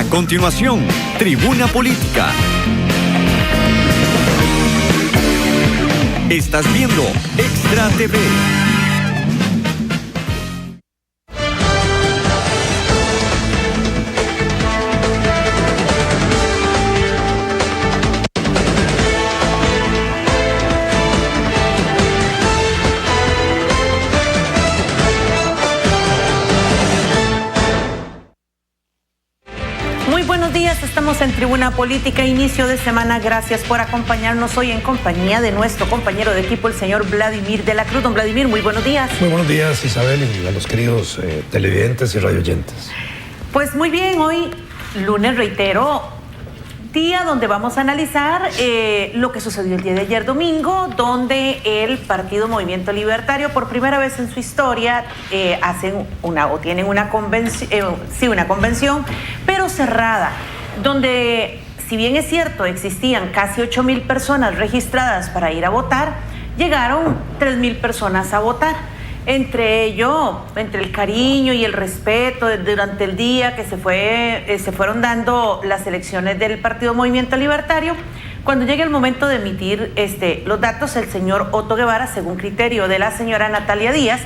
A continuación, Tribuna Política. Estás viendo Extra TV. Estamos en Tribuna Política, inicio de semana. Gracias por acompañarnos hoy en compañía de nuestro compañero de equipo, el señor Vladimir de la Cruz. Don Vladimir, muy buenos días. Muy buenos días, Isabel, y a los queridos televidentes y radioyentes. Pues muy bien, hoy lunes, reitero, día donde vamos a analizar lo que sucedió el día de ayer domingo, donde el Partido Movimiento Libertario, por primera vez en su historia, tienen una convención, pero cerrada, donde, si bien es cierto, existían casi 8,000 personas registradas para ir a votar, llegaron 3,000 personas a votar. Entre ello, entre el cariño y el respeto durante el día que se fueron dando las elecciones del Partido Movimiento Libertario, cuando llega el momento de emitir los datos, el señor Otto Guevara, según criterio de la señora Natalia Díaz,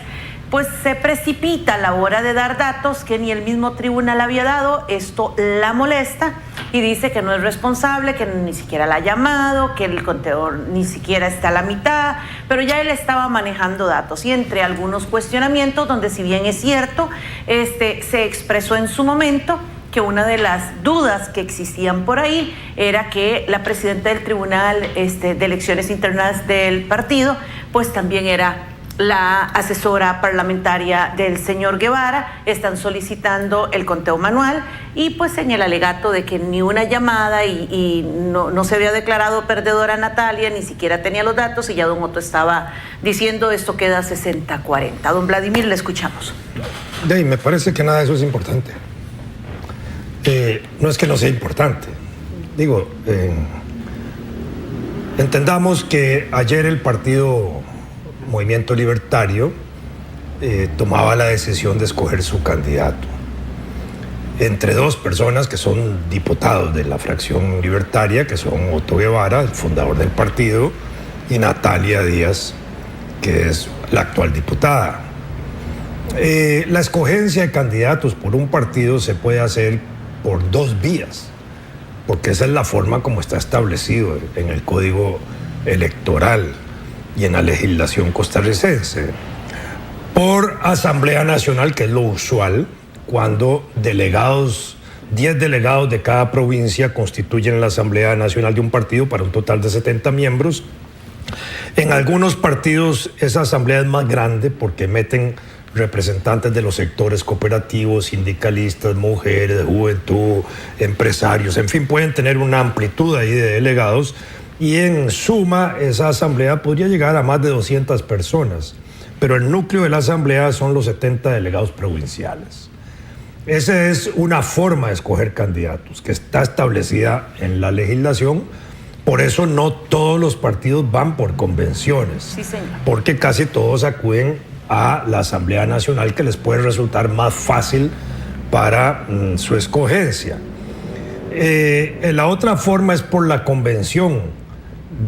pues se precipita a la hora de dar datos que ni el mismo tribunal había dado. Esto la molesta y dice que no es responsable, que ni siquiera la ha llamado, que el contador ni siquiera está a la mitad, pero ya él estaba manejando datos, y entre algunos cuestionamientos, donde si bien es cierto, se expresó en su momento que una de las dudas que existían por ahí era que la presidenta del Tribunal de Elecciones Internas del partido, pues también era la asesora parlamentaria del señor Guevara. Están solicitando el conteo manual y pues en el alegato de que ni una llamada y no se había declarado perdedora Natalia, ni siquiera tenía los datos, y ya don Otto estaba diciendo esto queda 60-40. Don Vladimir, le escuchamos. Me parece que nada de eso es importante. No es que no sea importante. Entendamos que ayer el Partido Movimiento Libertario tomaba la decisión de escoger su candidato entre dos personas que son diputados de la fracción libertaria, que son Otto Guevara, el fundador del partido, y Natalia Díaz, que es la actual diputada. La escogencia de candidatos por un partido se puede hacer por dos vías, porque esa es la forma como está establecido en el Código Electoral y en la legislación costarricense. Por Asamblea Nacional, que es lo usual, cuando 10 delegados de cada provincia constituyen la Asamblea Nacional de un partido para un total de 70 miembros. En algunos partidos esa asamblea es más grande porque meten representantes de los sectores cooperativos, sindicalistas, mujeres, juventud, empresarios, en fin, pueden tener una amplitud ahí de delegados. Y en suma, esa asamblea podría llegar a más de 200 personas, pero el núcleo de la asamblea son los 70 delegados provinciales. Esa es una forma de escoger candidatos que está establecida en la legislación. Por eso no todos los partidos van por convenciones, sí, señor, porque casi todos acuden a la Asamblea Nacional, que les puede resultar más fácil para su escogencia. La otra forma es por la convención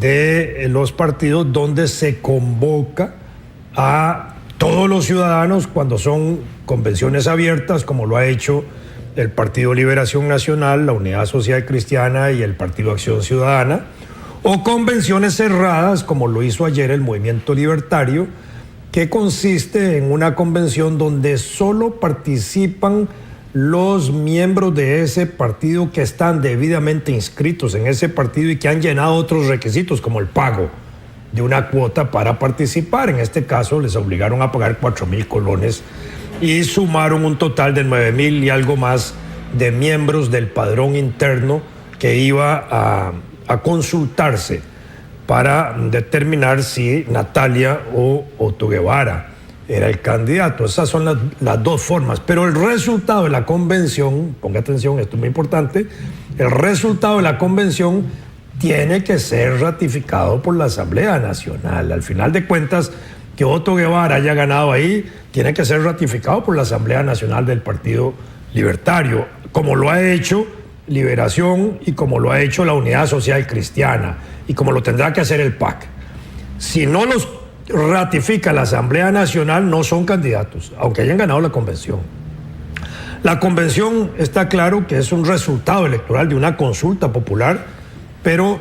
de los partidos, donde se convoca a todos los ciudadanos cuando son convenciones abiertas, como lo ha hecho el Partido Liberación Nacional, la Unidad Social Cristiana y el Partido Acción Ciudadana, o convenciones cerradas, como lo hizo ayer el Movimiento Libertario, que consiste en una convención donde solo participan los miembros de ese partido que están debidamente inscritos en ese partido y que han llenado otros requisitos, como el pago de una cuota para participar. En este caso les obligaron a pagar 4,000 colones y sumaron un total de 9,000 y algo más de miembros del padrón interno que iba a consultarse para determinar si Natalia o Otto Guevara era el candidato. Esas son las dos formas. Pero el resultado de la convención, ponga atención, esto es muy importante, el resultado de la convención tiene que ser ratificado por la Asamblea Nacional. Al final de cuentas, que Otto Guevara haya ganado ahí, tiene que ser ratificado por la Asamblea Nacional del Partido Libertario, como lo ha hecho Liberación y como lo ha hecho la Unidad Social Cristiana y como lo tendrá que hacer el PAC. Si no los ratifica la Asamblea Nacional, no son candidatos, aunque hayan ganado la convención. La convención está claro que es un resultado electoral de una consulta popular, pero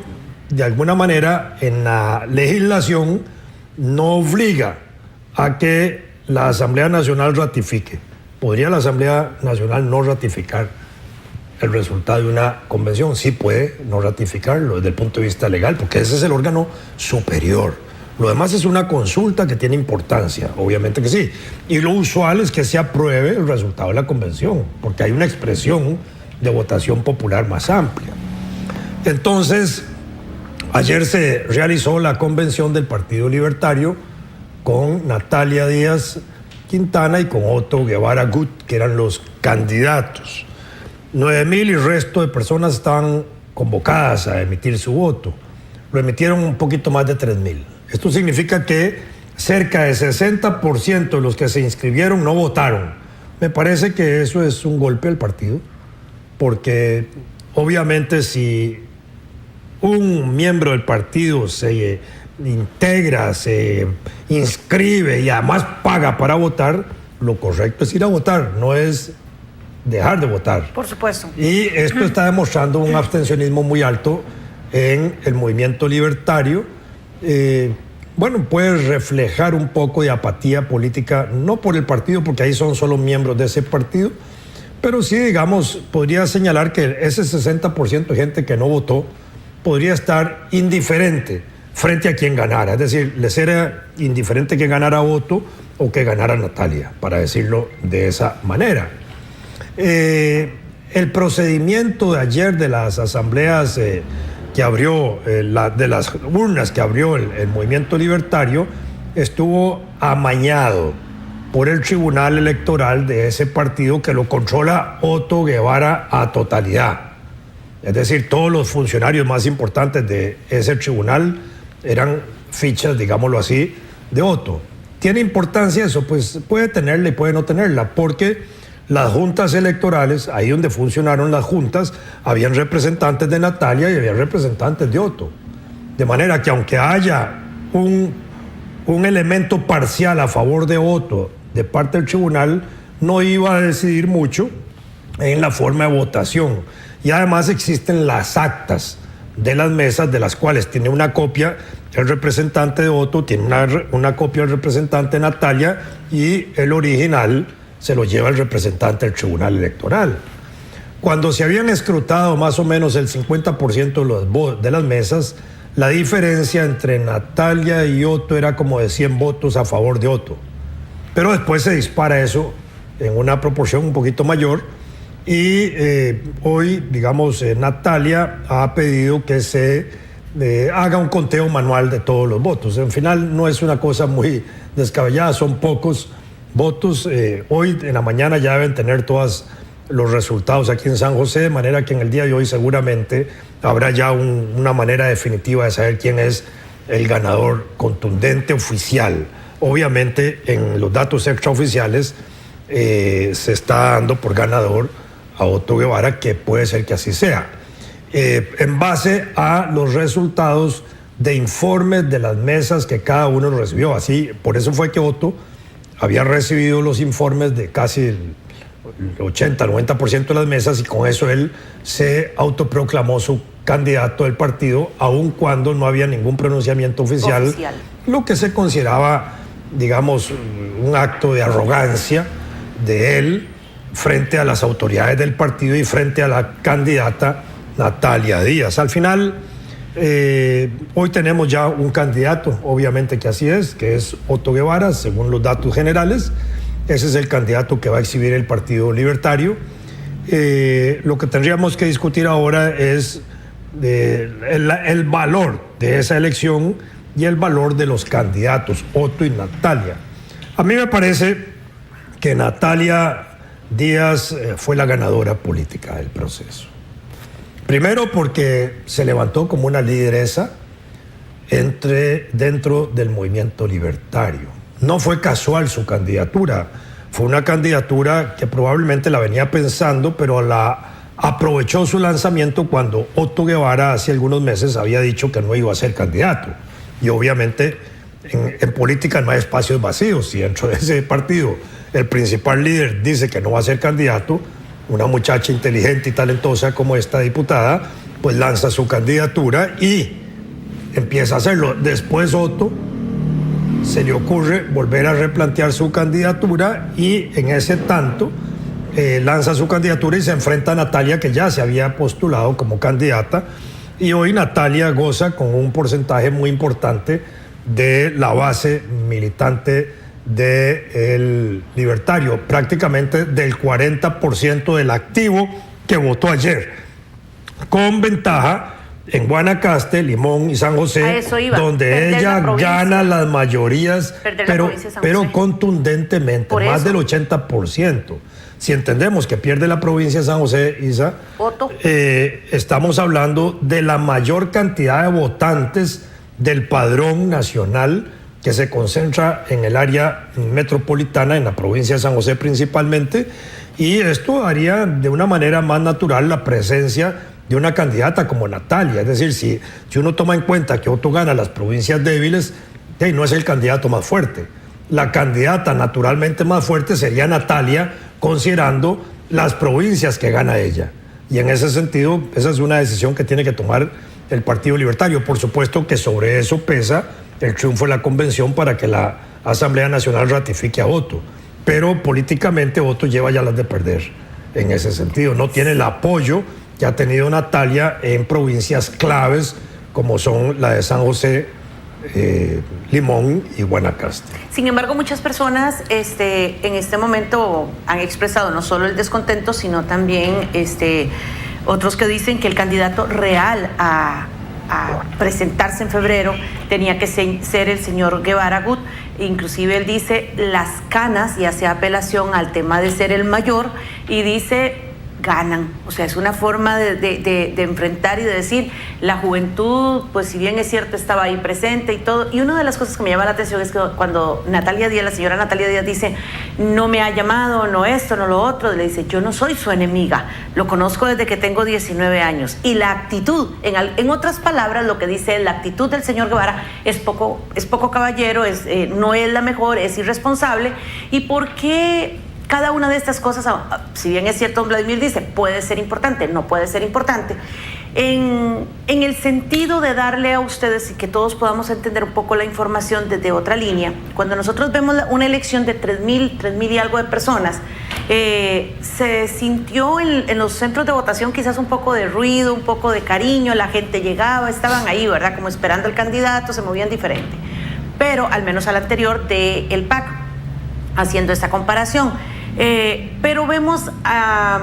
de alguna manera en la legislación no obliga a que la Asamblea Nacional ratifique. ¿Podría la Asamblea Nacional no ratificar el resultado de una convención? Sí puede no ratificarlo desde el punto de vista legal, porque ese es el órgano superior. Lo demás es una consulta que tiene importancia, obviamente que sí. Y lo usual es que se apruebe el resultado de la convención, porque hay una expresión de votación popular más amplia. Entonces, ayer se realizó la convención del Partido Libertario con Natalia Díaz Quintana y con Otto Guevara Gut, que eran los candidatos. 9,000 y resto de personas estaban convocadas a emitir su voto. Lo emitieron un poquito más de 3,000. Esto significa que cerca de 60% de los que se inscribieron no votaron. Me parece que eso es un golpe al partido, porque obviamente si un miembro del partido se integra, se inscribe y además paga para votar, lo correcto es ir a votar, no es dejar de votar. Por supuesto. Y esto está demostrando un abstencionismo muy alto en el movimiento libertario. Bueno, puede reflejar un poco de apatía política, no por el partido, porque ahí son solo miembros de ese partido, pero sí, digamos, podría señalar que ese 60% de gente que no votó podría estar indiferente frente a quien ganara. Es decir, les era indiferente que ganara Otto o que ganara Natalia, para decirlo de esa manera. El procedimiento de ayer de las asambleas que abrió, de las urnas que abrió el movimiento libertario, estuvo amañado por el tribunal electoral de ese partido que lo controla Otto Guevara a totalidad. Es decir, todos los funcionarios más importantes de ese tribunal eran fichas, digámoslo así, de Otto. ¿Tiene importancia eso? Pues puede tenerla y puede no tenerla, porque las juntas electorales, ahí donde funcionaron las juntas, habían representantes de Natalia y había representantes de Otto. De manera que aunque haya un elemento parcial a favor de Otto de parte del tribunal, no iba a decidir mucho en la forma de votación. Y además existen las actas de las mesas, de las cuales tiene una copia el representante de Otto, tiene una copia el representante de Natalia, y el original se lo lleva el representante del Tribunal Electoral. Cuando se habían escrutado más o menos el 50% de las mesas, la diferencia entre Natalia y Otto era como de 100 votos a favor de Otto. Pero después se dispara eso en una proporción un poquito mayor, y hoy, digamos, Natalia ha pedido que se haga un conteo manual de todos los votos. En final no es una cosa muy descabellada, son pocos votos. Hoy en la mañana ya deben tener todos los resultados aquí en San José, de manera que en el día de hoy seguramente habrá ya una manera definitiva de saber quién es el ganador contundente oficial. Obviamente en los datos extraoficiales se está dando por ganador a Otto Guevara, que puede ser que así sea, en base a los resultados de informes de las mesas que cada uno recibió. Así, por eso fue que Otto había recibido los informes de casi el 80-90% de las mesas, y con eso él se autoproclamó su candidato del partido, aun cuando no había ningún pronunciamiento oficial, lo que se consideraba, digamos, un acto de arrogancia de él frente a las autoridades del partido y frente a la candidata Natalia Díaz. Al final, hoy tenemos ya un candidato, obviamente que así es, que es Otto Guevara, según los datos generales. Ese es el candidato que va a exhibir el Partido Libertario. Lo que tendríamos que discutir ahora es el valor de esa elección y el valor de los candidatos, Otto y Natalia. A mí me parece que Natalia Díaz fue la ganadora política del proceso. Primero porque se levantó como una lideresa dentro del movimiento libertario. No fue casual su candidatura. fue una candidatura que probablemente la venía pensando, pero aprovechó su lanzamiento cuando Otto Guevara hace algunos meses había dicho que no iba a ser candidato. Y obviamente en política no hay espacios vacíos. Si dentro de ese partido el principal líder dice que no va a ser candidato, una muchacha inteligente y talentosa como esta diputada, pues lanza su candidatura y empieza a hacerlo. Después Otto se le ocurre volver a replantear su candidatura y en ese tanto lanza su candidatura y se enfrenta a Natalia, que ya se había postulado como candidata, y hoy Natalia goza con un porcentaje muy importante de la base militante del Libertario, prácticamente del 40% del activo que votó ayer, con ventaja en Guanacaste, Limón y San José, donde ella gana las mayorías, pero contundentemente, más del 80%. Si entendemos que pierde la provincia de San José, Isa, estamos hablando de la mayor cantidad de votantes del padrón nacional que se concentra en el área metropolitana, en la provincia de San José principalmente, y esto haría de una manera más natural la presencia de una candidata como Natalia. Es decir, si uno toma en cuenta que Otto gana las provincias débiles, no es el candidato más fuerte. La candidata naturalmente más fuerte sería Natalia, considerando las provincias que gana ella. Y en ese sentido, esa es una decisión que tiene que tomar el Partido Libertario. Por supuesto que sobre eso pesa el triunfo de la convención para que la Asamblea Nacional ratifique a Otto. Pero políticamente Otto lleva ya las de perder en ese sentido. No tiene el apoyo que ha tenido Natalia en provincias claves como son la de San José, Limón y Guanacaste. Sin embargo, muchas personas en este momento han expresado no solo el descontento, sino también otros que dicen que el candidato real a presentarse en febrero tenía que ser el señor Guevara Gut. Inclusive él dice las canas y hace apelación al tema de ser el mayor y dice ganan. O sea, es una forma de enfrentar y de decir, la juventud, pues si bien es cierto, estaba ahí presente y todo. Y una de las cosas que me llama la atención es que cuando Natalia Díaz, la señora Natalia Díaz dice, no me ha llamado, no esto, no lo otro, le dice, yo no soy su enemiga, lo conozco desde que tengo 19 años. Y la actitud, en otras palabras, lo que dice, la actitud del señor Guevara es poco caballero, no es la mejor, es irresponsable. ¿Y por qué cada una de estas cosas, si bien es cierto, Vladimir dice, puede ser importante, no puede ser importante, en el sentido de darle a ustedes y que todos podamos entender un poco la información desde otra línea? Cuando nosotros vemos una elección de 3.000 y algo de personas, se sintió en los centros de votación quizás un poco de ruido, un poco de cariño, la gente llegaba, estaban ahí, ¿verdad? Como esperando al candidato, se movían diferente. Pero al menos al anterior de el PAC, haciendo esta comparación. Pero vemos a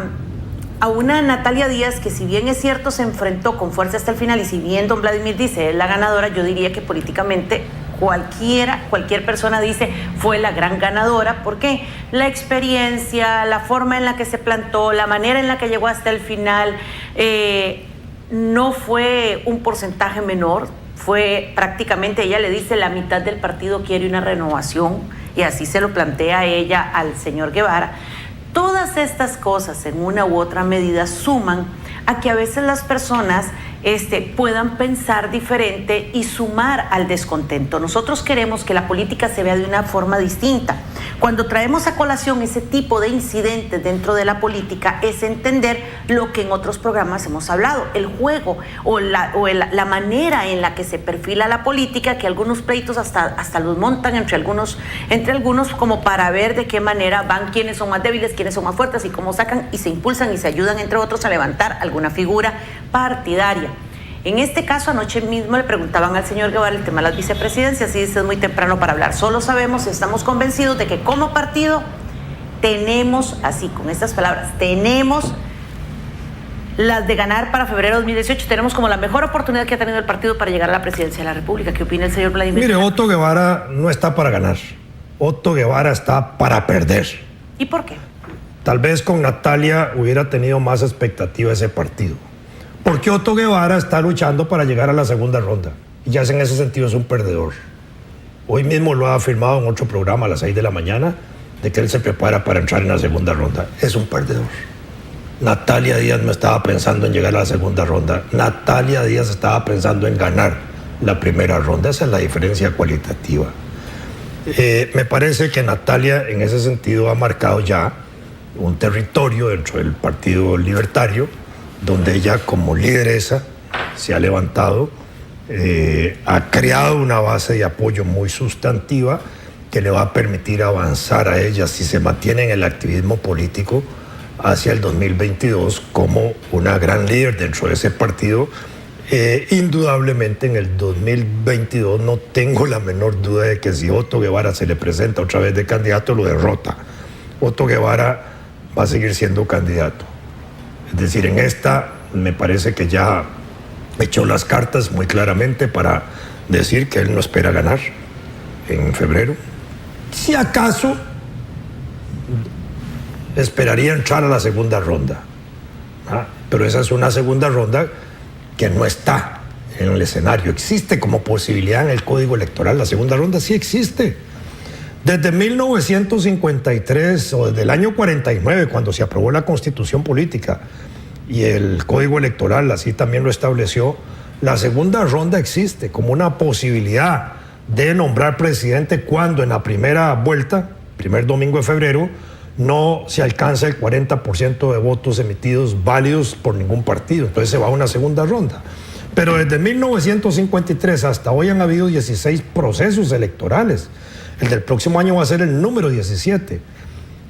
una Natalia Díaz que, si bien es cierto, se enfrentó con fuerza hasta el final, y si bien don Vladimir dice es la ganadora, yo diría que políticamente cualquier persona dice fue la gran ganadora, porque la experiencia, la forma en la que se plantó, la manera en la que llegó hasta el final, no fue un porcentaje menor, fue prácticamente, ella le dice, la mitad del partido quiere una renovación, y así se lo plantea ella al señor Guevara. Todas estas cosas, en una u otra medida, suman a que a veces las personas puedan pensar diferente y sumar al descontento. Nosotros queremos que la política se vea de una forma distinta. Cuando traemos a colación ese tipo de incidentes dentro de la política, es entender lo que en otros programas hemos hablado, el juego o la manera en la que se perfila la política, que algunos pleitos hasta los montan entre algunos como para ver de qué manera van, quiénes son más débiles, quiénes son más fuertes, y cómo sacan y se impulsan y se ayudan entre otros a levantar alguna figura partidaria. En este caso, anoche mismo le preguntaban al señor Guevara el tema de las vicepresidencias y dice, es muy temprano para hablar. Solo sabemos, estamos convencidos de que como partido tenemos, así con estas palabras, tenemos las de ganar para febrero de 2018. Tenemos como la mejor oportunidad que ha tenido el partido para llegar a la presidencia de la República. ¿Qué opina el señor Vladimir? Mire, Otto Guevara no está para ganar. Otto Guevara está para perder. ¿Y por qué? Tal vez con Natalia hubiera tenido más expectativa ese partido. Porque Otto Guevara está luchando para llegar a la segunda ronda. Y ya en ese sentido es un perdedor. Hoy mismo lo ha afirmado en otro programa a las 6 de la mañana. de que él se prepara para entrar en la segunda ronda. Es un perdedor. Natalia Díaz no estaba pensando en llegar a la segunda ronda. Natalia Díaz estaba pensando en ganar la primera ronda. Esa es la diferencia cualitativa. Me parece que Natalia en ese sentido ha marcado ya un territorio dentro del Partido Libertario, donde ella como lideresa se ha levantado, ha creado una base de apoyo muy sustantiva que le va a permitir avanzar a ella, si se mantiene en el activismo político, hacia el 2022 como una gran líder dentro de ese partido. Indudablemente en el 2022 no tengo la menor duda de que si Otto Guevara se le presenta otra vez de candidato, lo derrota. Otto Guevara va a seguir siendo candidato. Es decir, en esta me parece que ya echó las cartas muy claramente para decir que él no espera ganar en febrero. Si acaso esperaría entrar a la segunda ronda. Pero esa es una segunda ronda que no está en el escenario. Existe como posibilidad en el Código Electoral. La segunda ronda sí existe. Desde 1953 o desde el año 49, cuando se aprobó la Constitución Política y el Código Electoral así también lo estableció, la segunda ronda existe como una posibilidad de nombrar presidente cuando en la primera vuelta, primer domingo de febrero, no se alcanza el 40% de votos emitidos válidos por ningún partido. Entonces se va a una segunda ronda. Pero desde 1953 hasta hoy han habido 16 procesos electorales. El del próximo año va a ser el número 17.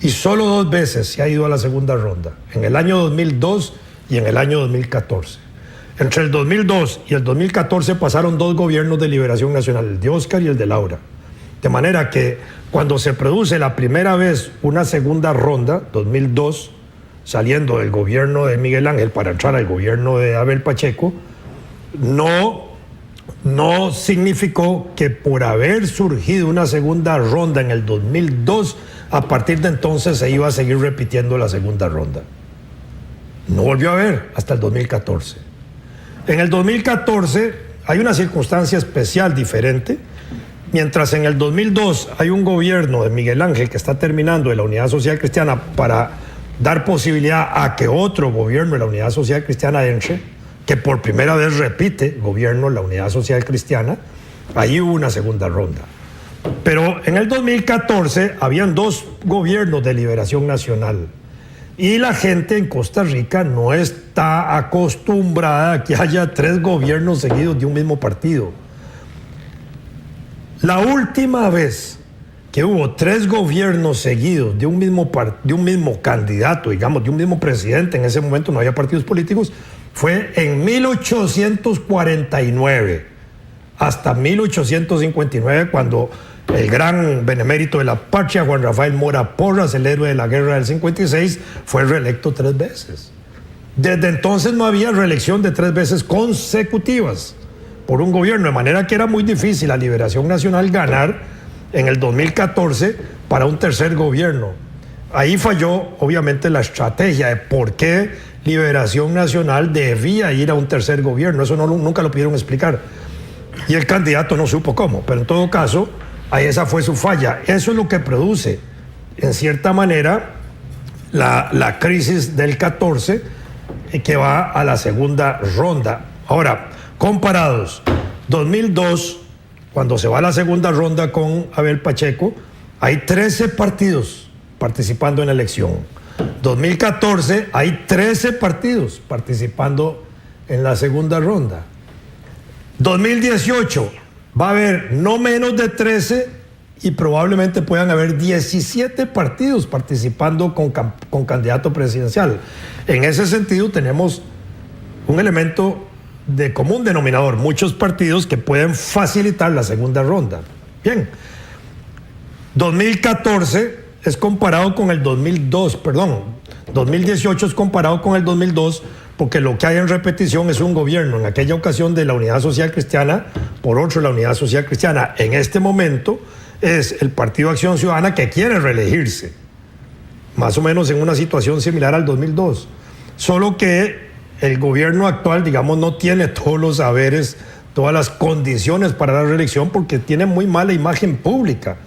Y solo 2 veces se ha ido a la segunda ronda. En el año 2002 y en el año 2014. Entre el 2002 y el 2014 pasaron 2 gobiernos de liberación nacional, el de Oscar y el de Laura. De manera que cuando se produce la primera vez una segunda ronda, 2002, saliendo del gobierno de Miguel Ángel para entrar al gobierno de Abel Pacheco, no significó que por haber surgido una segunda ronda en el 2002, a partir de entonces se iba a seguir repitiendo la segunda ronda. No volvió a haber hasta el 2014. En el 2014 hay una circunstancia especial diferente. Mientras en el 2002 hay un gobierno de Miguel Ángel que está terminando de la Unidad Social Cristiana para dar posibilidad a que otro gobierno de la Unidad Social Cristiana entre, que por primera vez repite gobierno de la Unidad Social Cristiana, ahí hubo una segunda ronda. Pero en el 2014 habían 2 gobiernos de liberación nacional y la gente en Costa Rica no está acostumbrada a que haya 3 gobiernos seguidos de un mismo partido. La última vez que hubo 3 gobiernos seguidos de un mismo candidato, digamos, de un mismo presidente, en ese momento no había partidos políticos, fue en 1849 hasta 1859, cuando el gran benemérito de la patria, Juan Rafael Mora Porras, el héroe de la guerra del 56, fue reelecto 3 veces. Desde entonces no había reelección de 3 veces consecutivas por un gobierno, de manera que era muy difícil a Liberación Nacional ganar en el 2014 para un tercer gobierno. Ahí falló obviamente la estrategia de por qué Liberación Nacional debía ir a un tercer gobierno. Eso nunca lo pudieron explicar y el candidato no supo cómo, pero en todo caso ahí esa fue su falla. Eso es lo que produce en cierta manera la crisis del 14 que va a la segunda ronda. Ahora, comparados, 2002, cuando se va a la segunda ronda con Abel Pacheco, hay 13 partidos participando en la elección. 2014, hay 13 partidos participando en la segunda ronda. 2018, va a haber no menos de 13 y probablemente puedan haber 17 partidos participando con candidato presidencial. En ese sentido, tenemos un elemento de común denominador, muchos partidos que pueden facilitar la segunda ronda. Bien, 2014 es comparado con el 2018 es comparado con el 2002 porque lo que hay en repetición es un gobierno, en aquella ocasión de la Unidad Social Cristiana, por otro la Unidad Social Cristiana. En este momento es el Partido Acción Ciudadana que quiere reelegirse, más o menos en una situación similar al 2002, solo que el gobierno actual, digamos, no tiene todos los saberes, todas las condiciones para la reelección porque tiene muy mala imagen pública.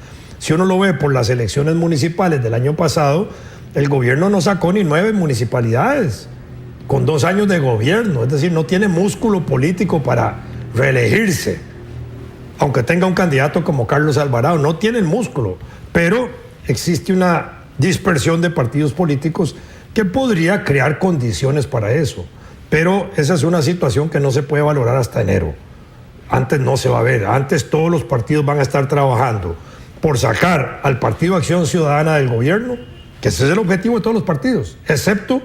Si uno lo ve por las elecciones municipales del año pasado, el gobierno no sacó ni 9 municipalidades con 2 años de gobierno, es decir, no tiene músculo político para reelegirse, aunque tenga un candidato como Carlos Alvarado, no tiene el músculo, pero existe una dispersión de partidos políticos que podría crear condiciones para eso, pero esa es una situación que no se puede valorar hasta enero. Antes no se va a ver, antes todos los partidos van a estar trabajando por sacar al Partido Acción Ciudadana del gobierno, que ese es el objetivo de todos los partidos, excepto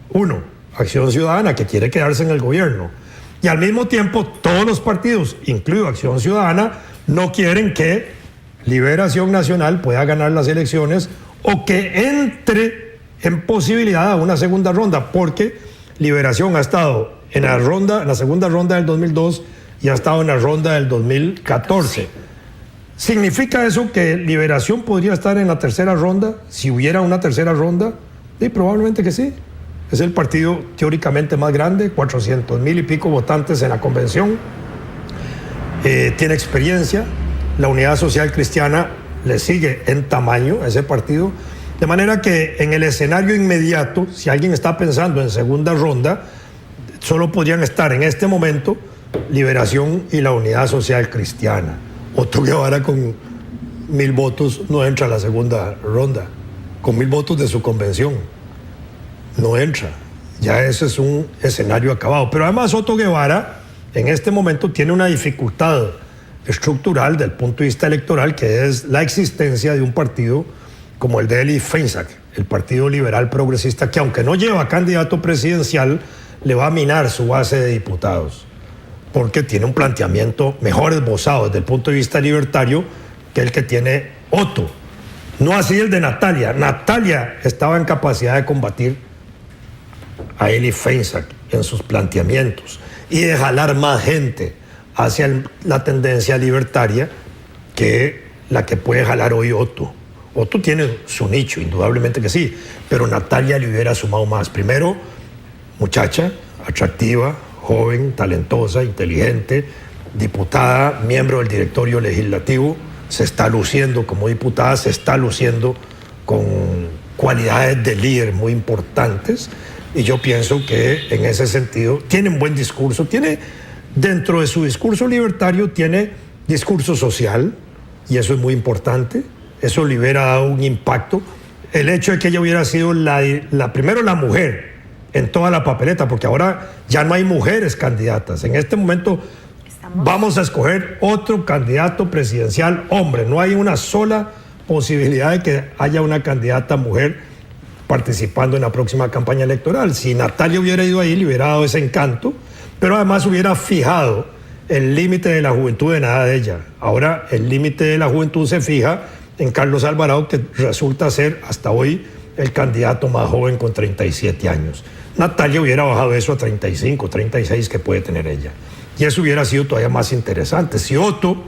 uno, Acción Ciudadana, que quiere quedarse en el gobierno. Y al mismo tiempo, todos los partidos, incluido Acción Ciudadana, no quieren que Liberación Nacional pueda ganar las elecciones o que entre en posibilidad a una segunda ronda, porque Liberación ha estado en la segunda ronda del 2002 y ha estado en la ronda del 2014. ¿Significa eso que Liberación podría estar en la tercera ronda, si hubiera una tercera ronda? Sí, probablemente que sí. Es el partido teóricamente más grande, 400,000 y pico votantes en la convención. Tiene experiencia. La Unidad Social Cristiana le sigue en tamaño a ese partido. De manera que en el escenario inmediato, si alguien está pensando en segunda ronda, solo podrían estar en este momento Liberación y la Unidad Social Cristiana. Otto Guevara con 1,000 votos no entra a la segunda ronda, con 1,000 votos de su convención. No entra. Ya ese es un escenario acabado. Pero además Otto Guevara en este momento tiene una dificultad estructural del punto de vista electoral, que es la existencia de un partido como el de Eli Feinsack, el Partido Liberal Progresista, que aunque no lleva candidato presidencial, le va a minar su base de diputados, porque tiene un planteamiento mejor esbozado desde el punto de vista libertario que el que tiene Otto. No así el de Natalia. Natalia estaba en capacidad de combatir a Eli Feinsack en sus planteamientos y de jalar más gente hacia la tendencia libertaria que la que puede jalar hoy Otto. Otto tiene su nicho, indudablemente que sí, pero Natalia le hubiera sumado más. Primero, muchacha, atractiva, joven, talentosa, inteligente, diputada, miembro del directorio legislativo, se está luciendo como diputada, se está luciendo con cualidades de líder muy importantes, y yo pienso que en ese sentido tiene un buen discurso, tiene dentro de su discurso libertario, tiene discurso social, y eso es muy importante, eso le hubiera dado un impacto. El hecho de que ella hubiera sido primero la mujer en toda la papeleta, porque ahora ya no hay mujeres candidatas. En este momento vamos a escoger otro candidato presidencial hombre. No hay una sola posibilidad de que haya una candidata mujer participando en la próxima campaña electoral. Si Natalia hubiera ido ahí, le hubiera dado ese encanto, pero además hubiera fijado el límite de la juventud de nada de ella. Ahora el límite de la juventud se fija en Carlos Alvarado, que resulta ser hasta hoy el candidato más joven con 37 años. Natalia hubiera bajado eso a 35, 36 que puede tener ella. Y eso hubiera sido todavía más interesante. Si Otto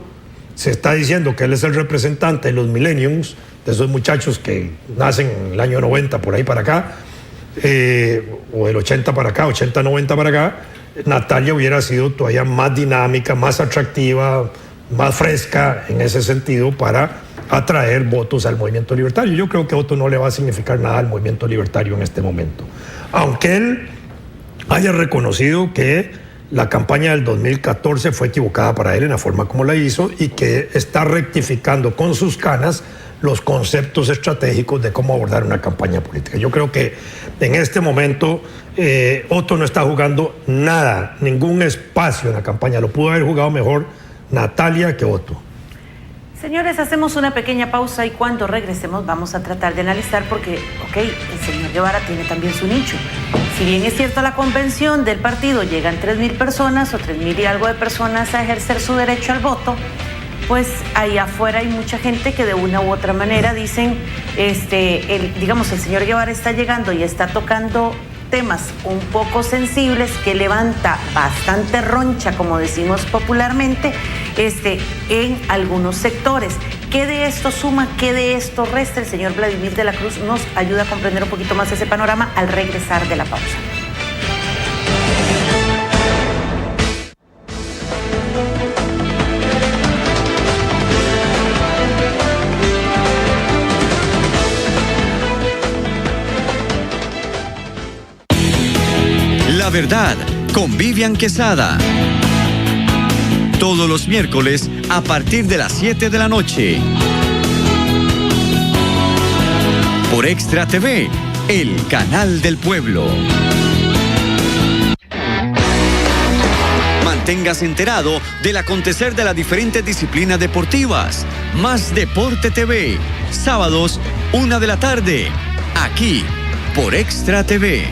se está diciendo que él es el representante de los millennials, de esos muchachos que nacen en el año 90 por ahí para acá, o del 80 para acá, 80, 90 para acá, Natalia hubiera sido todavía más dinámica, más atractiva, más fresca en ese sentido para atraer votos al movimiento libertario. Yo creo que Otto no le va a significar nada al movimiento libertario en este momento. Aunque él haya reconocido que la campaña del 2014 fue equivocada para él en la forma como la hizo y que está rectificando con sus canas los conceptos estratégicos de cómo abordar una campaña política. Yo creo que en este momento Otto no está jugando nada, ningún espacio en la campaña. Lo pudo haber jugado mejor Natalia que Otto. Señores, hacemos una pequeña pausa y cuando regresemos vamos a tratar de analizar porque, el señor Guevara tiene también su nicho. Si bien es cierto, la convención del partido llegan 3,000 personas o 3,000 y algo de personas a ejercer su derecho al voto, pues ahí afuera hay mucha gente que de una u otra manera dicen, el señor Guevara está llegando y está tocando temas un poco sensibles que levanta bastante roncha, como decimos popularmente, en algunos sectores. ¿Qué de esto suma? ¿Qué de esto resta? El señor Vladimir de la Cruz nos ayuda a comprender un poquito más ese panorama al regresar de la pausa. La verdad, con Vivian Quesada. Todos los miércoles a partir de las 7 de la noche. Por Extra TV, el canal del pueblo. Manténgase enterado del acontecer de las diferentes disciplinas deportivas. Más Deporte TV, sábados, 1 de la tarde, aquí, por Extra TV.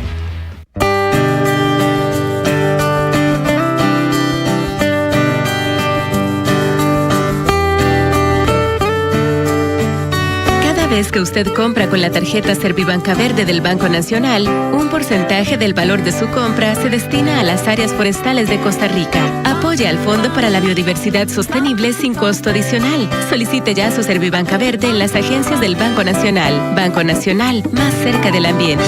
Cada vez que usted compra con la tarjeta Servibanca Verde del Banco Nacional, un porcentaje del valor de su compra se destina a las áreas forestales de Costa Rica. Apoye al Fondo para la Biodiversidad Sostenible sin costo adicional. Solicite ya su Servibanca Verde en las agencias del Banco Nacional. Banco Nacional, más cerca del ambiente.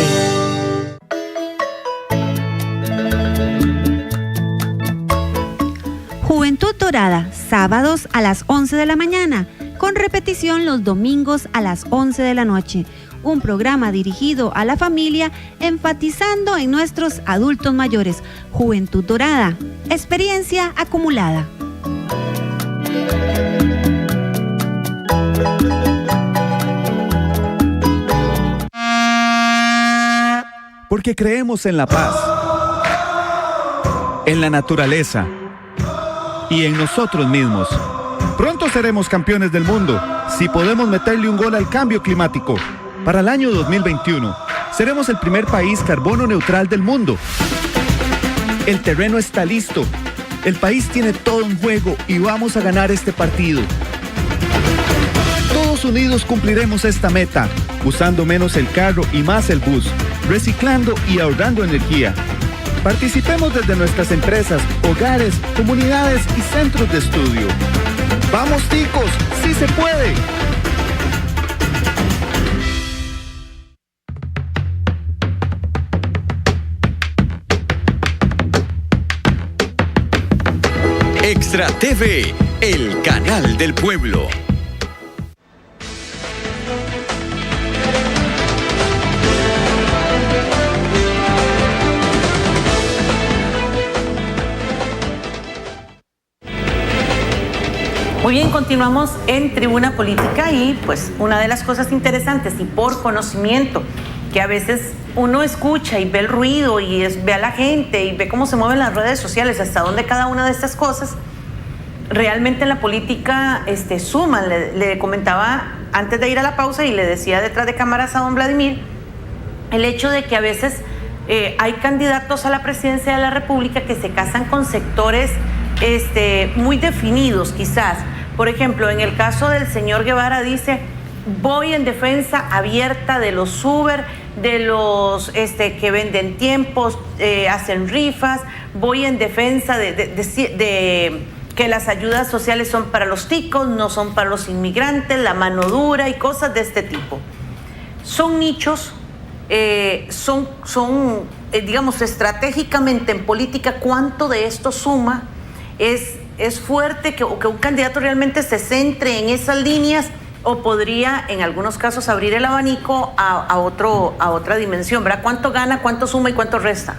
Juventud Dorada, sábados a las 11 de la mañana, con repetición los domingos a las 11 de la noche. Un programa dirigido a la familia, enfatizando en nuestros adultos mayores. Juventud Dorada, experiencia acumulada. Porque creemos en la paz, en la naturaleza y en nosotros mismos. Pronto seremos campeones del mundo si podemos meterle un gol al cambio climático. Para el año 2021, seremos el primer país carbono neutral del mundo. El terreno está listo. El país tiene todo en juego y vamos a ganar este partido. Todos unidos cumpliremos esta meta, usando menos el carro y más el bus, reciclando y ahorrando energía. Participemos desde nuestras empresas, hogares, comunidades y centros de estudio. ¡Vamos, ticos! ¡Sí se puede! Extra TV, el canal del pueblo. Muy bien, continuamos en Tribuna Política y pues una de las cosas interesantes y por conocimiento que a veces uno escucha y ve el ruido y ve a la gente y ve cómo se mueven las redes sociales, hasta dónde cada una de estas cosas realmente en la política suman. Le comentaba antes de ir a la pausa y le decía detrás de cámaras a don Vladimir el hecho de que a veces hay candidatos a la presidencia de la República que se casan con sectores muy definidos quizás. Por ejemplo, en el caso del señor Guevara dice: voy en defensa abierta de los Uber, de los que venden tiempos, hacen rifas, voy en defensa de que las ayudas sociales son para los ticos, no son para los inmigrantes, la mano dura y cosas de este tipo. Son nichos, digamos, estratégicamente en política, ¿cuánto de esto suma? ¿Es fuerte que un candidato realmente se centre en esas líneas o podría en algunos casos abrir el abanico a otra dimensión, ¿verdad? ¿Cuánto gana, cuánto suma y cuánto resta?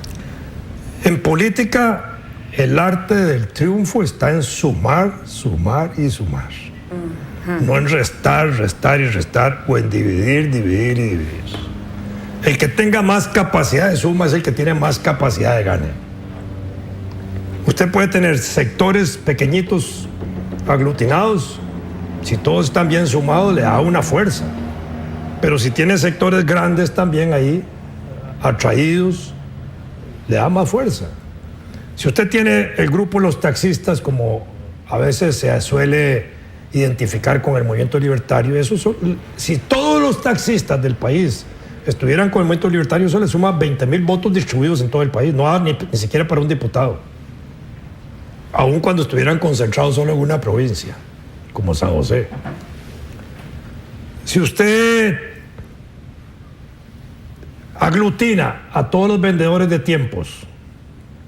En política, el arte del triunfo está en sumar, sumar y sumar. No en restar, restar y restar, o en dividir, dividir y dividir. El que tenga más capacidad de suma es el que tiene más capacidad de gane. Usted puede tener sectores pequeñitos aglutinados. Si todos están bien sumados, le da una fuerza. Pero si tiene sectores grandes también ahí, atraídos, le da más fuerza. Si usted tiene el grupo de los taxistas, como a veces se suele identificar con el movimiento libertario, si todos los taxistas del país estuvieran con el movimiento libertario, eso le suma 20,000 votos distribuidos en todo el país, no da ni siquiera para un diputado. Aun cuando estuvieran concentrados solo en una provincia, como San José. Si usted aglutina a todos los vendedores de tiempos,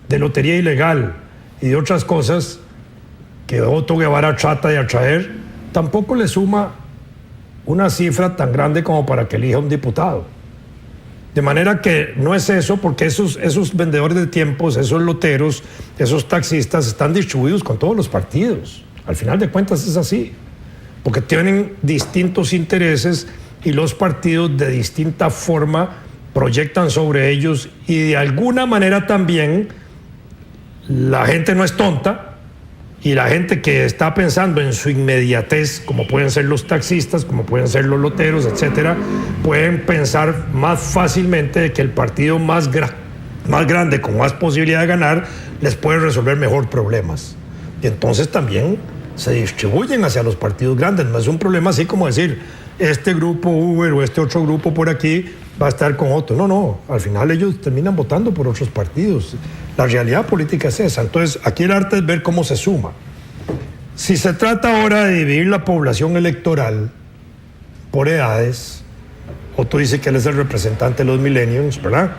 de lotería ilegal y de otras cosas que Otto Guevara trata de atraer, tampoco le suma una cifra tan grande como para que elija un diputado. De manera que no es eso, porque esos vendedores de tiempos, esos loteros, esos taxistas están distribuidos con todos los partidos. Al final de cuentas es así, porque tienen distintos intereses y los partidos de distinta forma proyectan sobre ellos, y de alguna manera también la gente no es tonta, y la gente que está pensando en su inmediatez, como pueden ser los taxistas, como pueden ser los loteros, etcétera, pueden pensar más fácilmente de que el partido más grande, con más posibilidad de ganar, les puede resolver mejor problemas. Y entonces también se distribuyen hacia los partidos grandes. No es un problema así como decir, este grupo Uber o este otro grupo por aquí va a estar con otro. No, al final ellos terminan votando por otros partidos. La realidad política es esa. Entonces, aquí el arte es ver cómo se suma. Si se trata ahora de dividir la población electoral por edades, Otto dice que él es el representante de los millennials, ¿verdad?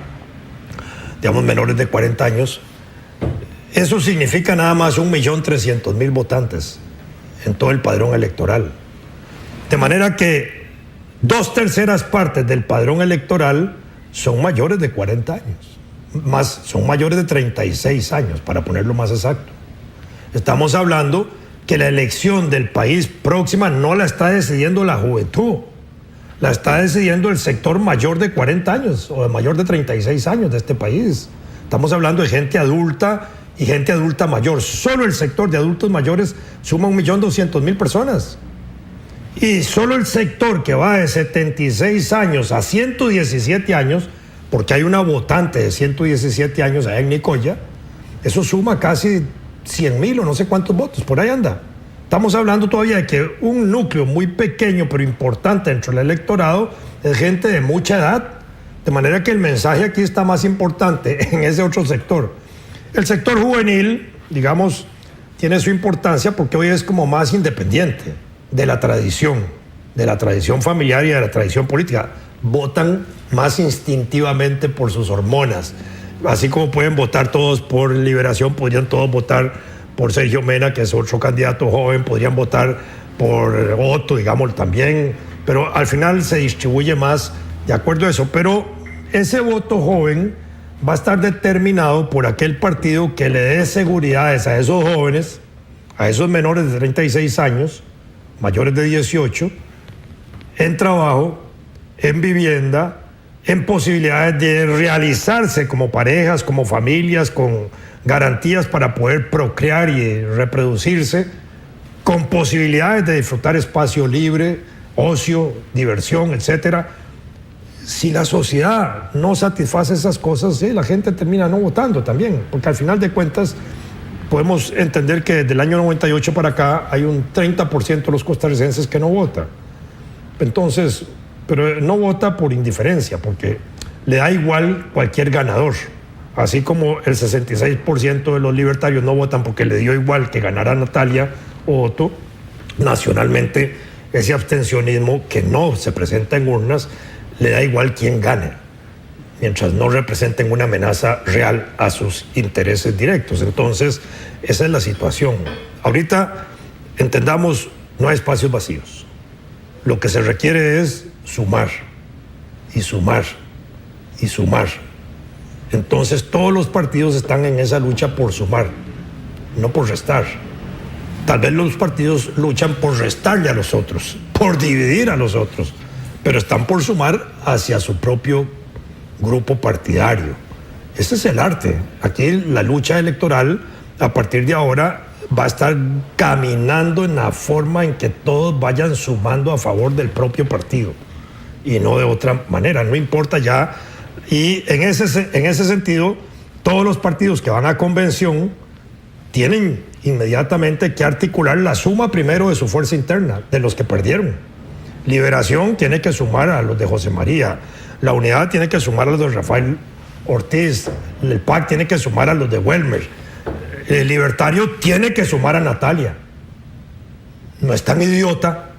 Digamos, menores de 40 años. Eso significa nada más 1.300.000 votantes en todo el padrón electoral. De manera que 2/3 partes del padrón electoral son mayores de 40 años. Son mayores de 36 años, para ponerlo más exacto. Estamos hablando que la elección del país próxima no la está decidiendo la juventud, la está decidiendo el sector mayor de 40 años o de mayor de 36 años de este país. Estamos hablando de gente adulta y gente adulta mayor. Solo el sector de adultos mayores suma 1.200.000 personas. Y solo el sector que va de 76 años a 117 años, porque hay una votante de 117 años allá en Nicoya, eso suma casi 100.000 o no sé cuántos votos, por ahí anda. Estamos hablando todavía de que un núcleo muy pequeño pero importante dentro del electorado es gente de mucha edad, de manera que el mensaje aquí está más importante en ese otro sector. El sector juvenil, digamos, tiene su importancia porque hoy es como más independiente de la tradición familiar y de la tradición política. Votan más instintivamente por sus hormonas. Así como pueden votar todos por Liberación, podrían todos votar por Sergio Mena, que es otro candidato joven, podrían votar por Otto, digamos, también, pero al final se distribuye más de acuerdo a eso. Pero ese voto joven va a estar determinado por aquel partido que le dé seguridades a esos jóvenes, a esos menores de 36 años, mayores de 18, en trabajo, en vivienda, en posibilidades de realizarse como parejas, como familias, con garantías para poder procrear y reproducirse, con posibilidades de disfrutar espacio libre, ocio, diversión, etcétera. Si la sociedad no satisface esas cosas, sí, la gente termina no votando también, porque al final de cuentas podemos entender que desde el año 98 para acá hay un 30% de los costarricenses que no vota. Entonces, pero no vota por indiferencia, porque le da igual cualquier ganador. Así como el 66% de los libertarios no votan porque le dio igual que ganara Natalia o Otto, nacionalmente ese abstencionismo que no se presenta en urnas le da igual quién gane, mientras no representen una amenaza real a sus intereses directos. Entonces, esa es la situación. Ahorita, entendamos, no hay espacios vacíos. Lo que se requiere es sumar y sumar y sumar. Entonces todos los partidos están en esa lucha por sumar, no por restar. Tal vez los partidos luchan por restarle a los otros, por dividir a los otros, pero están por sumar hacia su propio grupo partidario. Ese es el arte. Aquí la lucha electoral a partir de ahora va a estar caminando en la forma en que todos vayan sumando a favor del propio partido y no de otra manera, no importa ya. Y en ese sentido, todos los partidos que van a convención tienen inmediatamente que articular la suma primero de su fuerza interna, de los que perdieron. Liberación tiene que sumar a los de José María, la Unidad tiene que sumar a los de Rafael Ortiz, el PAC tiene que sumar a los de Welmer, el Libertario tiene que sumar a Natalia. No es tan idiota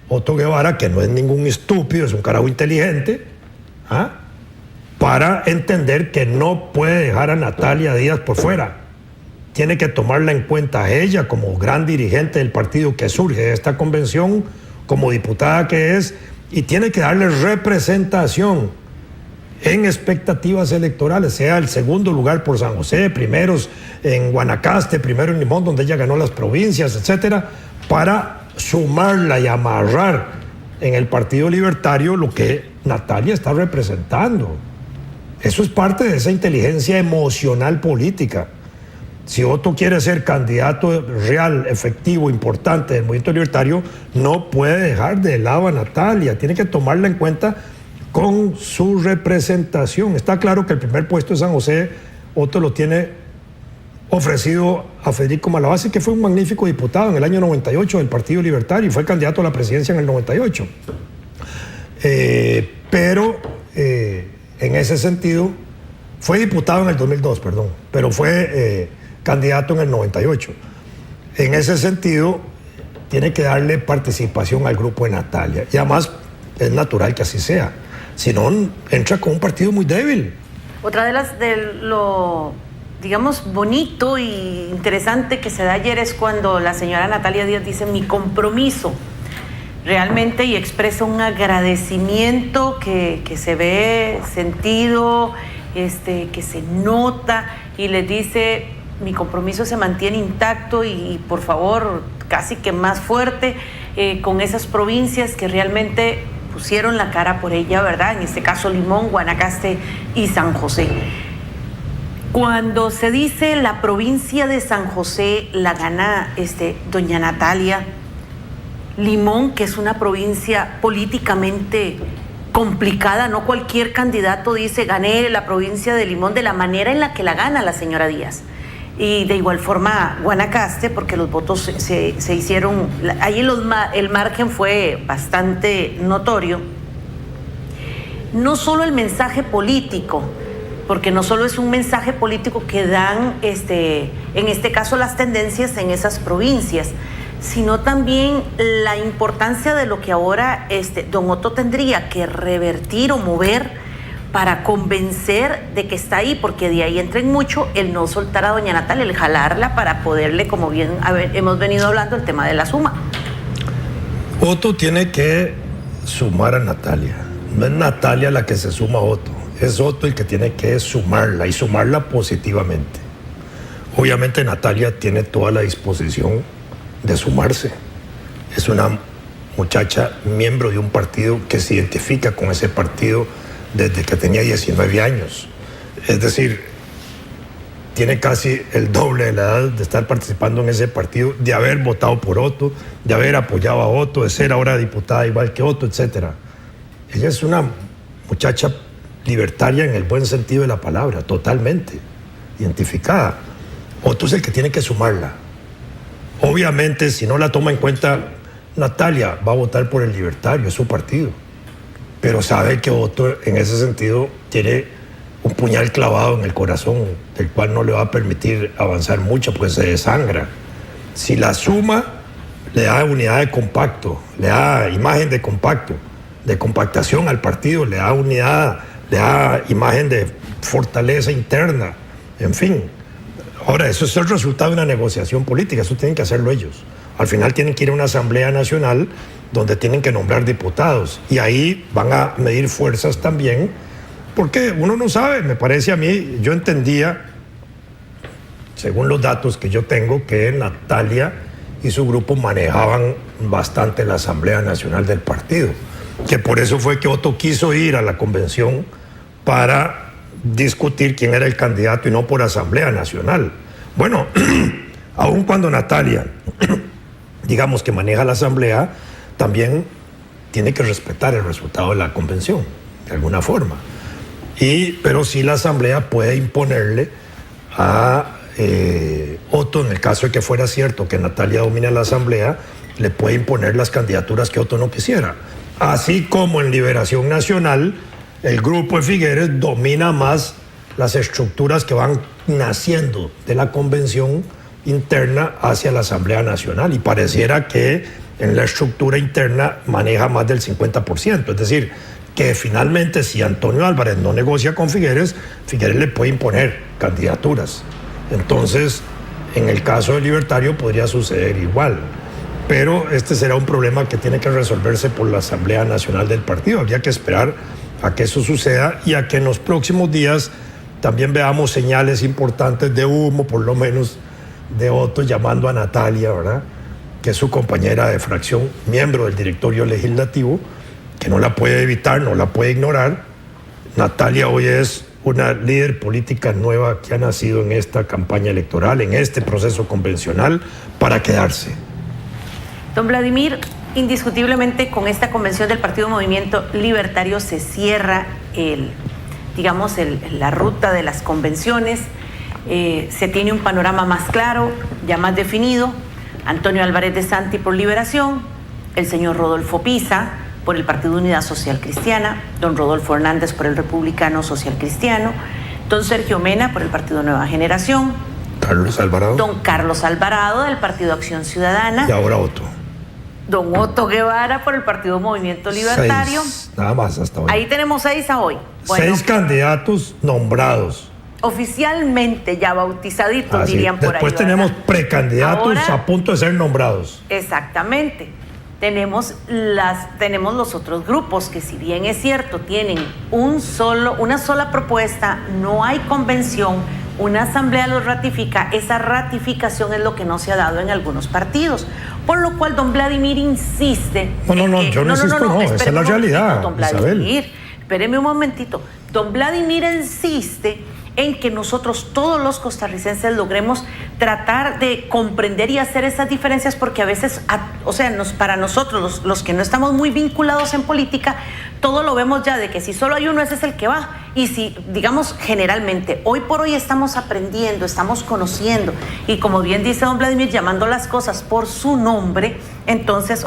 Otto Guevara, que no es ningún estúpido, es un carajo inteligente, para entender que no puede dejar a Natalia Díaz por fuera. Tiene que tomarla en cuenta a ella como gran dirigente del partido que surge de esta convención, como diputada que es, y tiene que darle representación en expectativas electorales, sea el segundo lugar por San José, primeros en Guanacaste, primero en Limón, donde ella ganó las provincias, etcétera, para sumarla y amarrar en el Partido Libertario lo que Natalia está representando. Eso es parte de esa inteligencia emocional política. Si Otto quiere ser candidato real, efectivo, importante del movimiento libertario, no puede dejar de lado a Natalia, tiene que tomarla en cuenta con su representación. Está claro que el primer puesto de San José, Otto lo tiene ofrecido a Federico Malabasi, que fue un magnífico diputado en el año 98 del Partido Libertario y fue candidato a la presidencia en el 98. En ese sentido, fue diputado en el 2002, perdón, pero fue candidato en el 98. En ese sentido, tiene que darle participación al grupo de Natalia. Y además, es natural que así sea. Si no, entra con un partido muy débil. Otra de lo, digamos, bonito e interesante que se da ayer es cuando la señora Natalia Díaz dice mi compromiso realmente, y expresa un agradecimiento que se ve sentido, que se nota, y les dice mi compromiso se mantiene intacto y por favor casi que más fuerte con esas provincias que realmente pusieron la cara por ella, ¿verdad? En este caso Limón, Guanacaste y San José. Cuando se dice la provincia de San José la gana doña Natalia, Limón, que es una provincia políticamente complicada, no cualquier candidato dice gané la provincia de Limón de la manera en la que la gana la señora Díaz. Y de igual forma Guanacaste, porque los votos se hicieron, ahí el margen fue bastante notorio. No solo el mensaje político, porque no solo es un mensaje político que dan, en este caso, las tendencias en esas provincias, sino también la importancia de lo que ahora don Otto tendría que revertir o mover para convencer de que está ahí, porque de ahí entra en mucho el no soltar a doña Natalia, el jalarla para poderle, como bien hemos venido hablando, el tema de la suma. Otto tiene que sumar a Natalia. No es Natalia la que se suma a Otto, es Otto el que tiene que sumarla y sumarla positivamente. Obviamente Natalia tiene toda la disposición de sumarse. Es una muchacha miembro de un partido que se identifica con ese partido desde que tenía 19 años. Es decir, tiene casi el doble de la edad de estar participando en ese partido, de haber votado por Otto, de haber apoyado a Otto, de ser ahora diputada igual que Otto, etc. Ella es una muchacha libertaria en el buen sentido de la palabra, totalmente identificada. Otto es el que tiene que sumarla. Obviamente, si no la toma en cuenta, Natalia va a votar por el Libertario, es su partido. Pero sabe que Otto, en ese sentido, tiene un puñal clavado en el corazón, del cual no le va a permitir avanzar mucho, pues se desangra. Si la suma, le da unidad de compacto, le da imagen de compacto, de compactación al partido, le da unidad, le da imagen de fortaleza interna, en fin. Ahora, eso es el resultado de una negociación política, eso tienen que hacerlo ellos. Al final tienen que ir a una asamblea nacional donde tienen que nombrar diputados y ahí van a medir fuerzas también, porque uno no sabe, me parece a mí, yo entendía, según los datos que yo tengo, que Natalia y su grupo manejaban bastante la Asamblea Nacional del partido, que por eso fue que Otto quiso ir a la convención para discutir quién era el candidato y no por Asamblea Nacional. Bueno, aun cuando Natalia, digamos que maneja la Asamblea, también tiene que respetar el resultado de la convención, de alguna forma. Pero sí la Asamblea puede imponerle a Otto, en el caso de que fuera cierto que Natalia domina la Asamblea, le puede imponer las candidaturas que Otto no quisiera. Así como en Liberación Nacional, el grupo de Figueres domina más las estructuras que van naciendo de la convención interna hacia la Asamblea Nacional, y pareciera que en la estructura interna maneja más del 50%, es decir, que finalmente si Antonio Álvarez no negocia con Figueres, Figueres le puede imponer candidaturas. Entonces, en el caso del Libertario podría suceder igual, pero este será un problema que tiene que resolverse por la Asamblea Nacional del partido. Habría que esperar a que eso suceda y a que en los próximos días también veamos señales importantes de humo, por lo menos de Otto llamando a Natalia, ¿verdad?, que es su compañera de fracción, miembro del directorio legislativo, que no la puede evitar, no la puede ignorar. Natalia hoy es una líder política nueva que ha nacido en esta campaña electoral, en este proceso convencional, para quedarse. Don Vladimir, indiscutiblemente con esta convención del Partido Movimiento Libertario se cierra la ruta de las convenciones, se tiene un panorama más claro, ya más definido. Antonio Álvarez de Santi por Liberación, el señor Rodolfo Pisa por el Partido Unidad Social Cristiana, don Rodolfo Hernández por el Republicano Social Cristiano, don Sergio Mena por el Partido Nueva Generación, Carlos Alvarado, don Carlos Alvarado del Partido Acción Ciudadana, y ahora Otto, don Otto Guevara por el Partido Movimiento Libertario. 6, nada más hasta hoy. Ahí tenemos 6 a hoy. 6 candidatos nombrados. Oficialmente ya bautizaditos, dirían por ahí. Después tenemos precandidatos ahora, a punto de ser nombrados. Exactamente. Tenemos los otros grupos que, si bien es cierto, tienen una sola propuesta, no hay convención, una asamblea los ratifica. Esa ratificación es lo que no se ha dado en algunos partidos, por lo cual don Vladimir insiste. Yo no insisto, esa es la realidad, don Vladimir, Isabel. Espéreme un momentito. Don Vladimir insiste en que nosotros, todos los costarricenses, logremos tratar de comprender y hacer esas diferencias, porque a veces, para nosotros, los que no estamos muy vinculados en política, todo lo vemos ya de que si solo hay uno, ese es el que va. Y si, digamos, generalmente, hoy por hoy estamos aprendiendo, estamos conociendo, y como bien dice don Vladimir, llamando las cosas por su nombre, entonces,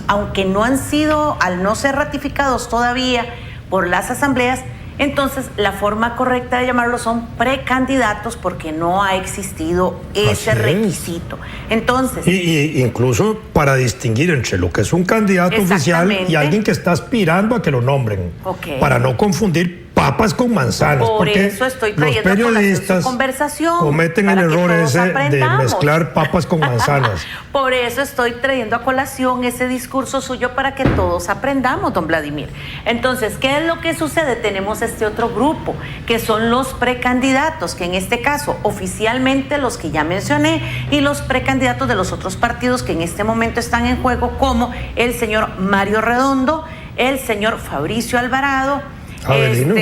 aunque no han sido, al no ser ratificados todavía por las asambleas, entonces la forma correcta de llamarlos son precandidatos, porque no ha existido ese requisito. Entonces, y incluso para distinguir entre lo que es un candidato oficial y alguien que está aspirando a que lo nombren, para no confundir papas con manzanas, por porque eso estoy los trayendo periodistas conversación, cometen el error ese de mezclar papas con manzanas. Por eso estoy trayendo a colación ese discurso suyo, para que todos aprendamos, don Vladimir. Entonces, ¿qué es lo que sucede? Tenemos este otro grupo, que son los precandidatos, que en este caso oficialmente los que ya mencioné, y los precandidatos de los otros partidos que en este momento están en juego, como el señor Mario Redondo, el señor Fabricio Alvarado, Avelino.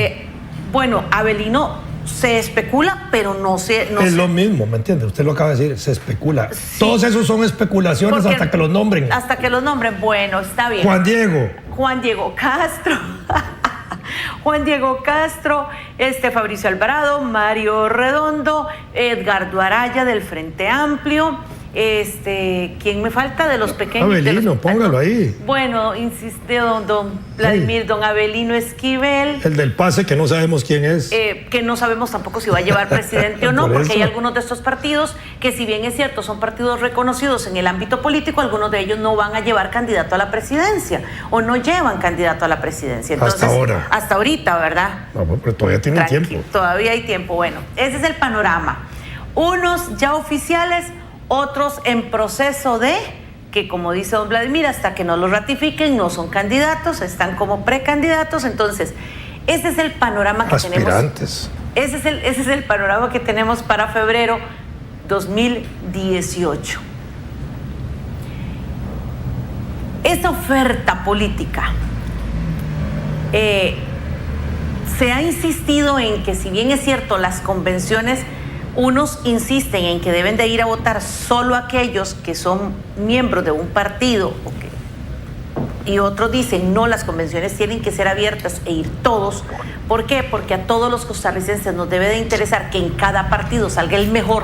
Avelino se especula, pero no sé. Es lo mismo, ¿me entiende? Usted lo acaba de decir, se especula. Sí. Todos esos son especulaciones hasta que los nombren. Hasta que los nombren, bueno, está bien. Juan Diego Castro. Juan Diego Castro, Fabricio Alvarado, Mario Redondo, Edgardo Araya del Frente Amplio. ¿Quién me falta de los pequeños? Avelino, póngalo ahí. Bueno, insiste don Vladimir, don Avelino Esquivel. El del pase, que no sabemos quién es. Que no sabemos tampoco si va a llevar presidente o no, porque hay algunos de estos partidos que, si bien es cierto, son partidos reconocidos en el ámbito político, algunos de ellos no van a llevar candidato a la presidencia, o no llevan candidato a la presidencia. Entonces, hasta ahorita, ¿verdad? No, pero todavía tienen tiempo. Todavía hay tiempo. Bueno, ese es el panorama. Unos ya oficiales, otros en proceso de, que como dice don Vladimir, hasta que no los ratifiquen no son candidatos, están como precandidatos. Entonces, ese es el panorama que tenemos. Ese es el panorama que tenemos para febrero 2018. Esa oferta política, se ha insistido en que, si bien es cierto, las convenciones, unos insisten en que deben de ir a votar solo aquellos que son miembros de un partido, y otros dicen no, las convenciones tienen que ser abiertas e ir todos. ¿Por qué? Porque a todos los costarricenses nos debe de interesar que en cada partido salga el mejor.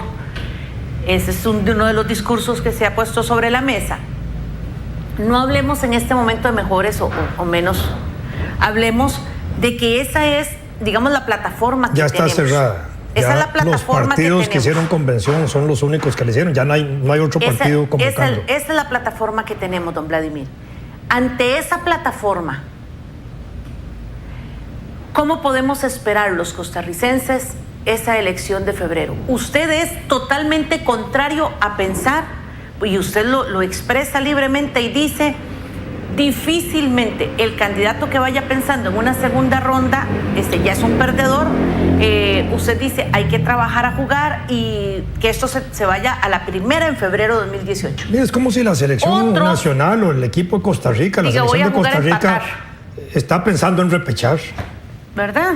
Ese es uno de los discursos que se ha puesto sobre la mesa. No hablemos en este momento de mejores o menos, hablemos de que esa es, digamos, la plataforma que ya está tenemos. Cerrada. Esa es la plataforma. Los partidos que hicieron convención son los únicos que le hicieron. Ya no hay otro partido convocando. Esa es la plataforma que tenemos, don Vladimir. Ante esa plataforma, ¿cómo podemos esperar los costarricenses esa elección de febrero? Usted es totalmente contrario a pensar, y usted lo expresa libremente y dice, difícilmente el candidato que vaya pensando en una segunda ronda ya es un perdedor. Usted dice, hay que trabajar a jugar y que esto se vaya a la primera en febrero de 2018. Mira, es como si la selección nacional o el equipo de Costa Rica, la selección de Costa Rica está pensando en repechar. ¿Verdad?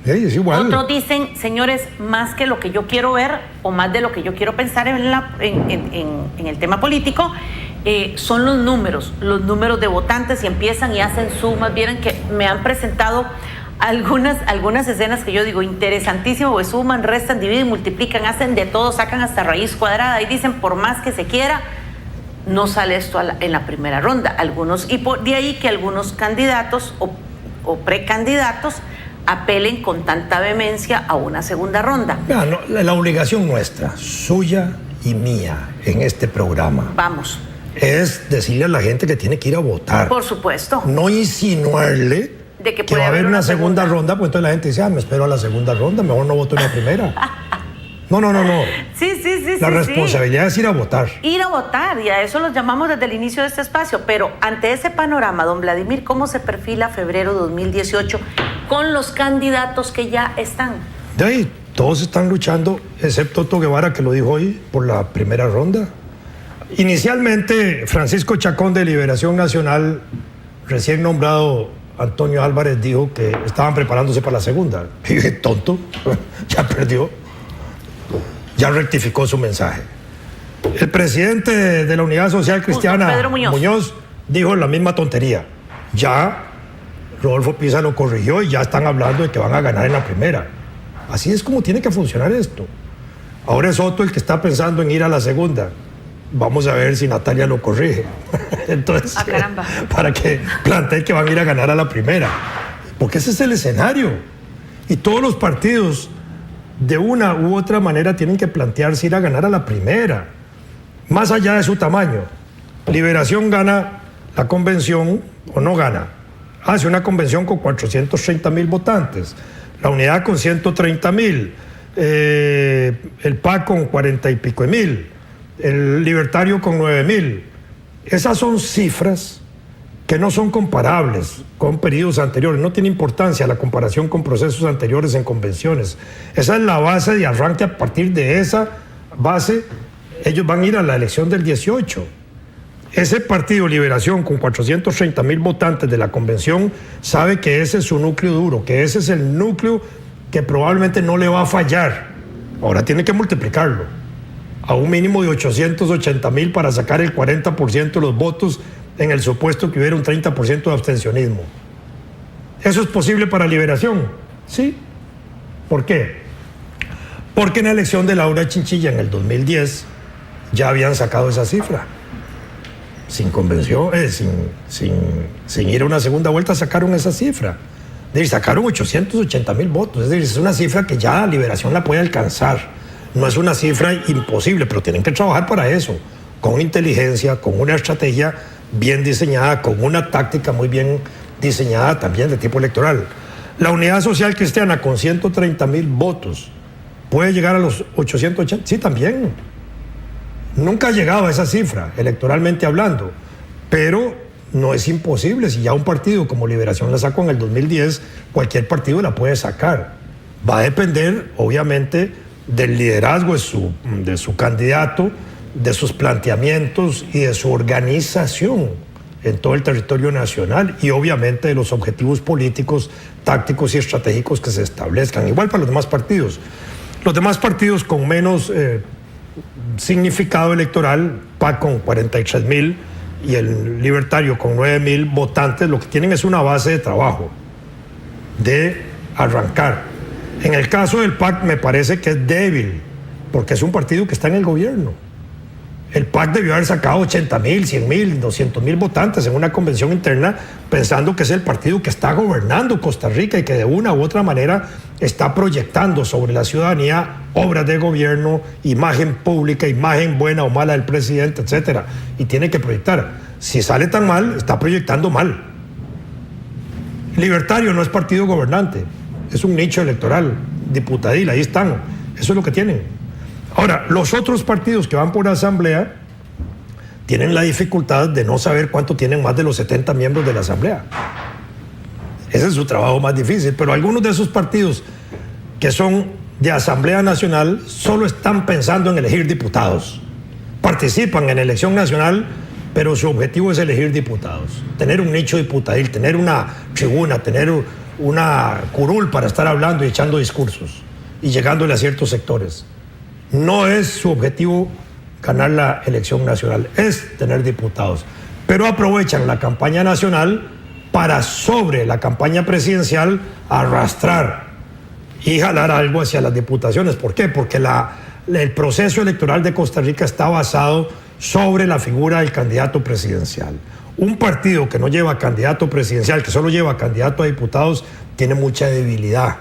Sí, es igual. Otros dicen, señores, más que lo que yo quiero ver o más de lo que yo quiero pensar en el tema político, son los números de votantes, y empiezan y hacen sumas. Vieron que me han presentado algunas escenas que yo digo, interesantísimo, pues suman, restan, dividen, multiplican, hacen de todo, sacan hasta raíz cuadrada y dicen, por más que se quiera, no sale esto en la primera ronda. Y de ahí que algunos candidatos o precandidatos apelen con tanta vehemencia a una segunda ronda. No, la obligación nuestra, suya y mía, en este programa, vamos, es decirle a la gente que tiene que ir a votar. Por supuesto. No insinuarle de que va a haber una segunda ronda, pues entonces la gente dice, me espero a la segunda ronda, mejor no voto en la primera. No. Sí. La responsabilidad es ir a votar. Ir a votar, y a eso los llamamos desde el inicio de este espacio. Pero ante ese panorama, don Vladimir, ¿cómo se perfila febrero 2018 con los candidatos que ya están? De ahí, todos están luchando, excepto Otto Guevara, que lo dijo hoy, por la primera ronda. Inicialmente, Francisco Chacón, de Liberación Nacional, recién nombrado Antonio Álvarez, dijo que estaban preparándose para la segunda. Y dije, tonto, ya perdió. Ya rectificó su mensaje. El presidente de la Unidad Social Cristiana, Pedro Muñoz, dijo la misma tontería. Ya Rodolfo Pisa lo corrigió y ya están hablando de que van a ganar en la primera. Así es como tiene que funcionar esto. Ahora es Otto el que está pensando en ir a la segunda. Vamos a ver si Natalia lo corrige. Entonces, caramba. Para que plantee que van a ir a ganar a la primera. Porque ese es el escenario. Y todos los partidos, de una u otra manera, tienen que plantearse ir a ganar a la primera, más allá de su tamaño. Liberación gana la convención o no gana. Hace una convención con 430,000 votantes, la unidad con 130,000, el PAC con 40 y pico de mil, el Libertario con 9,000. Esas son cifras que no son comparables con periodos anteriores. No tiene importancia la comparación con procesos anteriores en convenciones. Esa es la base de arranque. A partir de esa base, ellos van a ir a la elección del 18. Ese partido Liberación, con 430,000 votantes de la convención, sabe que ese es su núcleo duro, que ese es el núcleo que probablemente no le va a fallar. Ahora tiene que multiplicarlo a un mínimo de 880,000 para sacar el 40% de los votos, en el supuesto que hubiera un 30% de abstencionismo. ¿Eso es posible para Liberación? Sí. ¿Por qué? Porque en la elección de Laura Chinchilla en el 2010 ya habían sacado esa cifra. Sin convención, sin ir a una segunda vuelta, sacaron esa cifra. Es decir, sacaron 880,000 votos. Es decir, es una cifra que ya Liberación la puede alcanzar. No es una cifra imposible, pero tienen que trabajar para eso, con inteligencia, con una estrategia bien diseñada, con una táctica muy bien diseñada también de tipo electoral. La Unidad Social Cristiana, con 130,000 votos, ¿puede llegar a los 880? Sí, también. Nunca ha llegado a esa cifra, electoralmente hablando, pero no es imposible. Si ya un partido como Liberación la sacó en el 2010, cualquier partido la puede sacar. Va a depender, obviamente, del liderazgo de su candidato, de sus planteamientos y de su organización en todo el territorio nacional, y obviamente de los objetivos políticos, tácticos y estratégicos que se establezcan. Igual para los demás partidos. Los demás partidos con menos significado electoral, PAC con 43,000 y el Libertario con 9,000 votantes, lo que tienen es una base de trabajo, de arrancar. En el caso del PAC me parece que es débil, porque es un partido que está en el gobierno. El PAC debió haber sacado 80,000, 100,000, 200,000 votantes en una convención interna, pensando que es el partido que está gobernando Costa Rica y que de una u otra manera está proyectando sobre la ciudadanía obras de gobierno, imagen pública, imagen buena o mala del presidente, etcétera. Y tiene que proyectar. Si sale tan mal, está proyectando mal. Libertario no es partido gobernante, es un nicho electoral, diputadil, ahí están. Eso es lo que tienen. Ahora, los otros partidos que van por asamblea tienen la dificultad de no saber cuánto tienen más de los 70 miembros de la Asamblea. Ese es su trabajo más difícil, pero algunos de esos partidos que son de Asamblea Nacional solo están pensando en elegir diputados. Participan en elección nacional, pero su objetivo es elegir diputados, tener un nicho diputadil, tener una tribuna, tener una curul para estar hablando y echando discursos y llegándole a ciertos sectores. No es su objetivo ganar la elección nacional, es tener diputados, pero aprovechan la campaña nacional para sobre la campaña presidencial arrastrar y jalar algo hacia las diputaciones. ¿Por qué? Porque el proceso electoral de Costa Rica está basado sobre la figura del candidato presidencial. Un partido que no lleva candidato presidencial, que solo lleva candidato a diputados, tiene mucha debilidad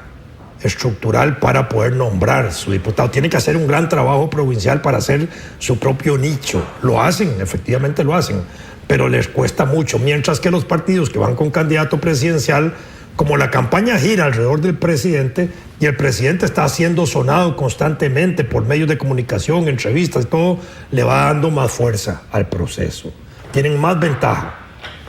estructural para poder nombrar su diputado. Tiene que hacer un gran trabajo provincial para hacer su propio nicho. Lo hacen, efectivamente lo hacen, pero les cuesta mucho. Mientras que los partidos que van con candidato presidencial, como la campaña gira alrededor del presidente y el presidente está siendo sonado constantemente por medios de comunicación, entrevistas, todo, le va dando más fuerza al proceso. Tienen más ventaja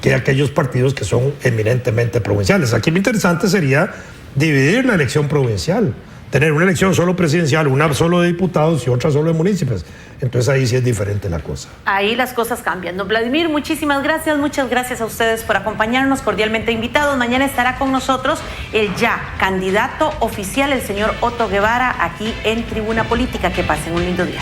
que aquellos partidos que son eminentemente provinciales. Aquí lo interesante sería dividir la elección provincial, tener una elección solo presidencial, una solo de diputados y otra solo de municipios. Entonces ahí sí es diferente la cosa. Ahí las cosas cambian. Don Vladimir, muchísimas gracias. Muchas gracias a ustedes por acompañarnos, cordialmente invitados. Mañana estará con nosotros el ya candidato oficial, el señor Otto Guevara, aquí en Tribuna Política. Que pasen un lindo día.